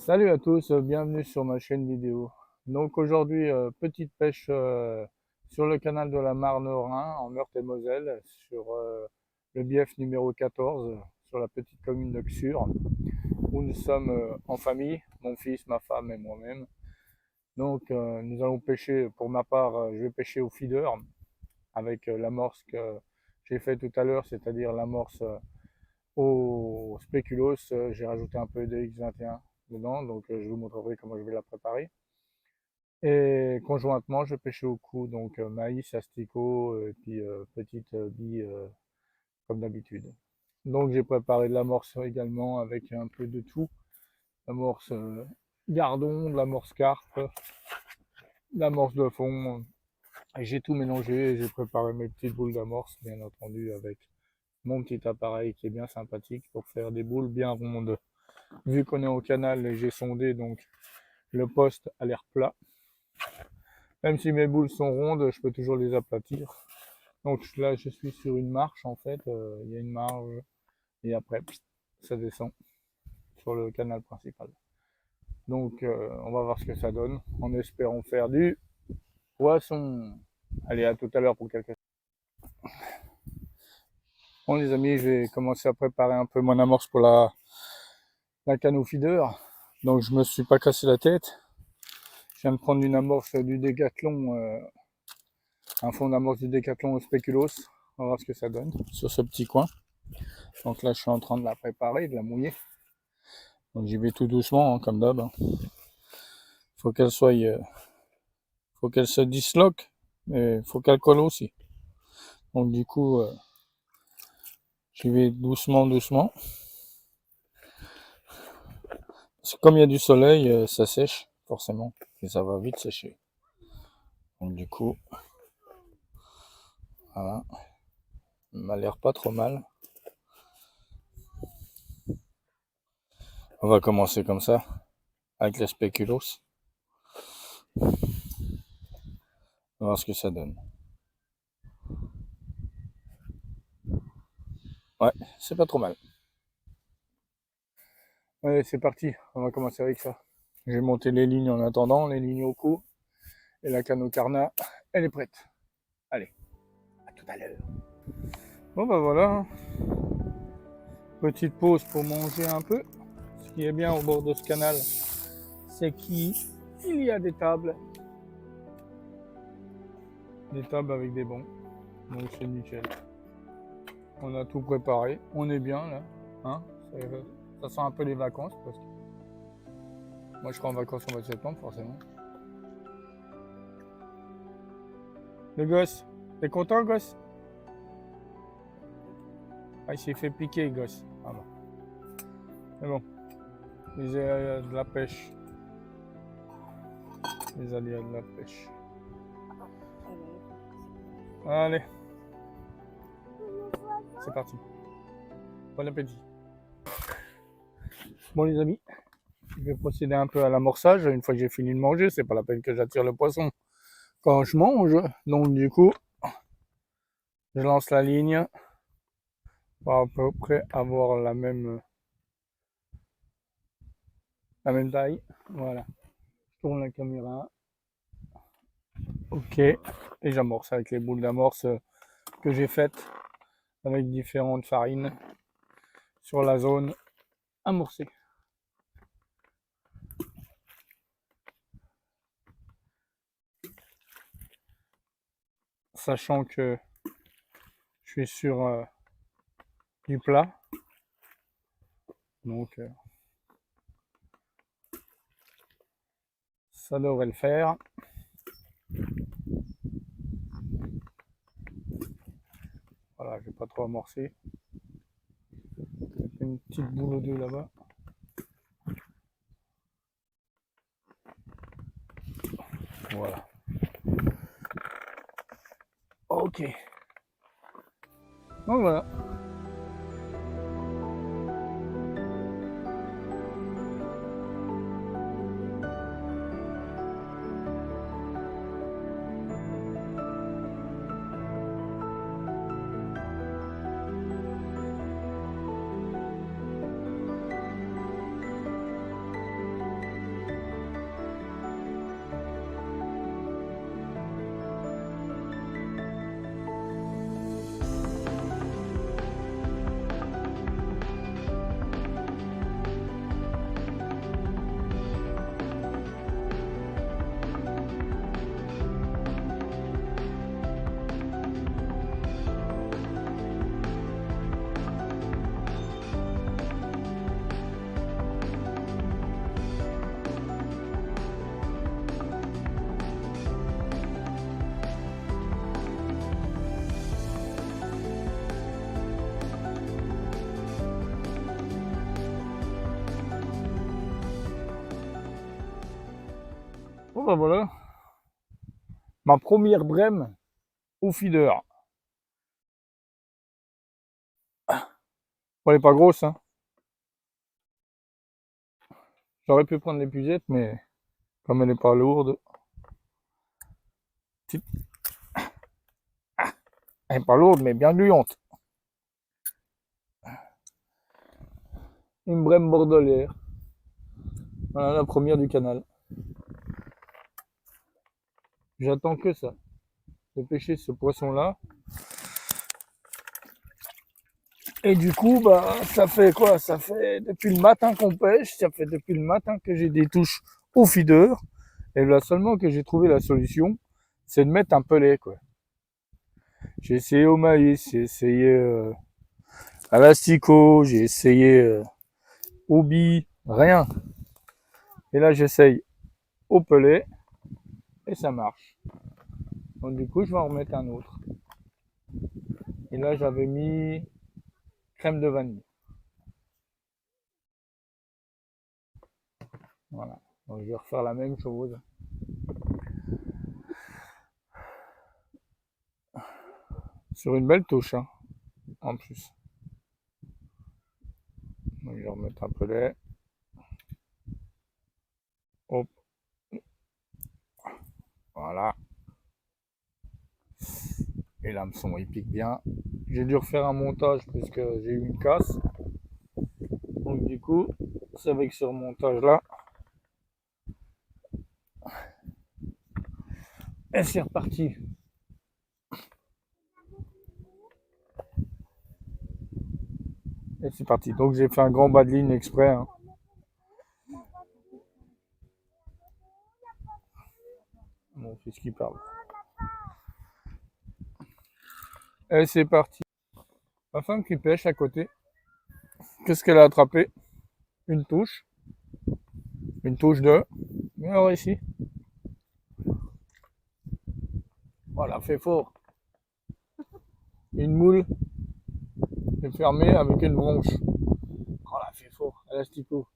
Salut à tous, bienvenue sur ma chaîne vidéo. Donc aujourd'hui, petite pêche sur le canal de la Marne-Rhin en Meurthe-et-Moselle, sur le bief numéro 14, sur la petite commune de Xur, où nous sommes en famille, mon fils, ma femme et moi-même. Donc nous allons pêcher, pour ma part, je vais pêcher au feeder avec l'amorce que j'ai fait tout à l'heure, c'est-à-dire l'amorce au spéculoos. J'ai rajouté un peu de X21 dedans, donc je vous montrerai comment je vais la préparer. Et conjointement, je pêchais au cou, donc maïs, asticot, et puis petite bille comme d'habitude. Donc j'ai préparé de l'amorce également avec un peu de tout. L'amorce gardon, de l'amorce carpe, de l'amorce de fond. Et j'ai tout mélangé et j'ai préparé mes petites boules d'amorce, bien entendu, avec mon petit appareil qui est bien sympathique pour faire des boules bien rondes. Vu qu'on est au canal, j'ai sondé, donc le poste a l'air plat. Même si mes boules sont rondes, je peux toujours les aplatir. Donc là, je suis sur une marche en fait. Il y a une marge et après, ça descend sur le canal principal. Donc on va voir ce que ça donne en espérant faire du poisson. Allez, à tout à l'heure pour quelques... Bon les amis, je vais commencer à préparer un peu mon amorce pour la canne au feeder. Donc je me suis pas cassé la tête. Je viens de prendre une amorce du Décathlon, un fond d'amorce du Décathlon au spéculoos. On va voir ce que ça donne sur ce petit coin. Donc là, je suis en train de la préparer, de la mouiller. Donc j'y vais tout doucement, hein, comme d'hab. Hein. Faut qu'elle soit, faut qu'elle se disloque, mais faut qu'elle colle aussi. Donc du coup, j'y vais doucement, doucement. Parce que comme il y a du soleil, ça sèche forcément, et ça va vite sécher. Donc du coup, voilà, m'a l'air pas trop mal. On va commencer comme ça, avec les spéculoos. On va voir ce que ça donne. Ouais, c'est pas trop mal. Allez, c'est parti, on va commencer avec ça. J'ai monté les lignes en attendant, les lignes au cou, et la canne au carnat, elle est prête. Allez, à tout à l'heure. Bon bah voilà, petite pause pour manger un peu. Ce qui est bien au bord de ce canal, c'est qu'il y a des tables avec des bancs, donc c'est nickel. On a tout préparé, on est bien là, hein. Ça sent un peu les vacances parce que moi je serai en vacances au mois de septembre forcément. Le gosse, t'es content gosse? Ah, il s'est fait piquer gosse. Ah bon. Mais bon, les aléas de la pêche. Les aléas de la pêche. Allez, c'est parti. Bon appétit. Bon les amis, je vais procéder un peu à l'amorçage. Une fois que j'ai fini de manger, c'est pas la peine que j'attire le poisson quand je mange. Donc du coup, je lance la ligne pour à peu près avoir la même taille. Voilà. Je tourne la caméra. Ok. Et j'amorce avec les boules d'amorce que j'ai faites avec différentes farines sur la zone amorcée. Sachant que je suis sur du plat. Donc ça devrait le faire. Voilà, je vais pas trop amorcer. Une petite boule ou deux là-bas. Voilà. Ok. Donc voilà. Bon bah voilà, ma première brème au feeder. Bon, elle est pas grosse, hein. J'aurais pu prendre l'épuisette, mais comme elle n'est pas lourde, elle n'est pas lourde, mais bien gluante. Une brème bordelière. Voilà la première du canal. J'attends que ça, de pêcher ce poisson-là. Et du coup, bah, ça fait quoi? Ça fait depuis le matin qu'on pêche, ça fait depuis le matin que j'ai des touches au feeder. Et là seulement que j'ai trouvé la solution, c'est de mettre un pelet, quoi. J'ai essayé au maïs, j'ai essayé à l'asticot, j'ai essayé au billes, rien. Et là, j'essaye au pelet et ça marche. Donc du coup, je vais en remettre un autre. Et là, j'avais mis crème de vanille. Voilà. Donc je vais refaire la même chose. Sur une belle touche, hein, en plus. Donc je vais remettre un pelet. Hop, voilà. Et l'hameçon, il pique bien. J'ai dû refaire un montage puisque j'ai eu une casse. Donc du coup, c'est avec ce remontage-là. Et c'est reparti. Et c'est parti. Donc j'ai fait un grand bas de ligne exprès, hein. Mon fils qui parle. Et c'est parti. Ma femme qui pêche à côté. Qu'est-ce qu'elle a attrapé? Une touche. Une touche de. Et alors ici. Voilà, fait fort. Une moule est fermée avec une branche. Oh là, fait fort. Elastico.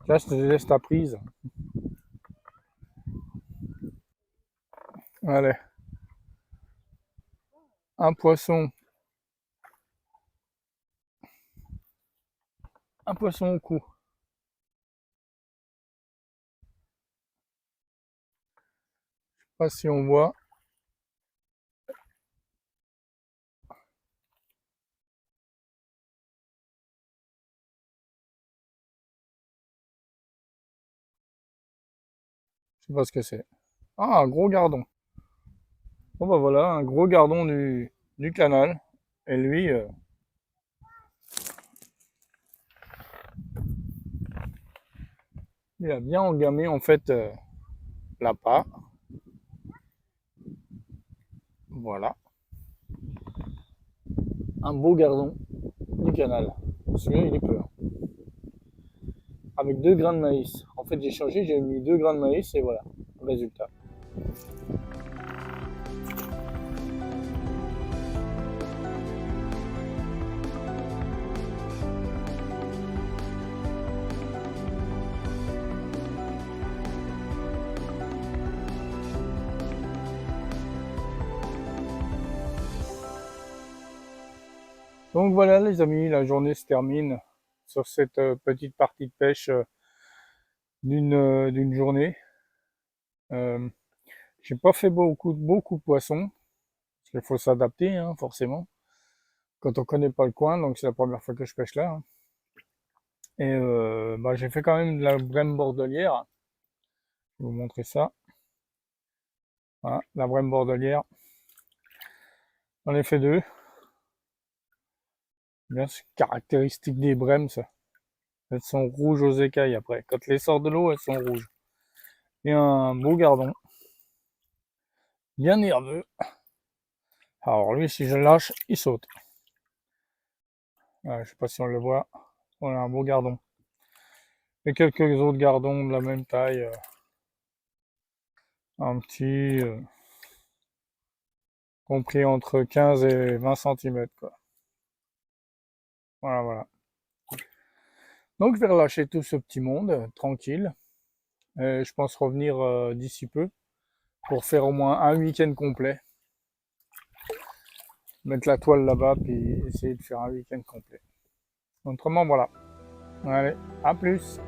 Là, je te laisse ta prise. Allez. Un poisson. Un poisson au cou. Je sais pas si on voit. Je sais pas ce que c'est. Ah, un gros gardon. Bon bah voilà, un gros gardon du canal. Et lui, il a bien engamé en fait l'appât. Voilà. Un beau gardon du canal. Celui-là, il est peur. Avec 2 grains de maïs. En fait, j'ai changé, j'ai mis 2 grains de maïs et voilà, le résultat. Donc voilà les amis, la journée se termine sur cette petite partie de pêche d'une journée. Euh, j'ai pas fait beaucoup de poissons, parce qu'il faut s'adapter, hein, forcément, quand on connaît pas le coin, donc c'est la première fois que je pêche là, hein. Et bah, j'ai fait quand même de la brème bordelière. Je vais vous montrer ça. Voilà, la brème bordelière. J'en ai fait 2. Bien, c'est caractéristique des brèmes, ça. Elles sont rouges aux écailles après. Quand elles sortent de l'eau, elles sont rouges. Et un beau gardon, bien nerveux. Alors lui, si je le lâche, il saute. Je sais pas si on le voit. Voilà, un beau gardon. Et quelques autres gardons de la même taille. Un petit, compris entre 15 et 20 cm, quoi. Voilà, voilà. Donc je vais relâcher tout ce petit monde, tranquille. Et je pense revenir d'ici peu pour faire au moins un week-end complet. Mettre la toile là-bas, puis essayer de faire un week-end complet. Autrement, voilà. Allez, à plus!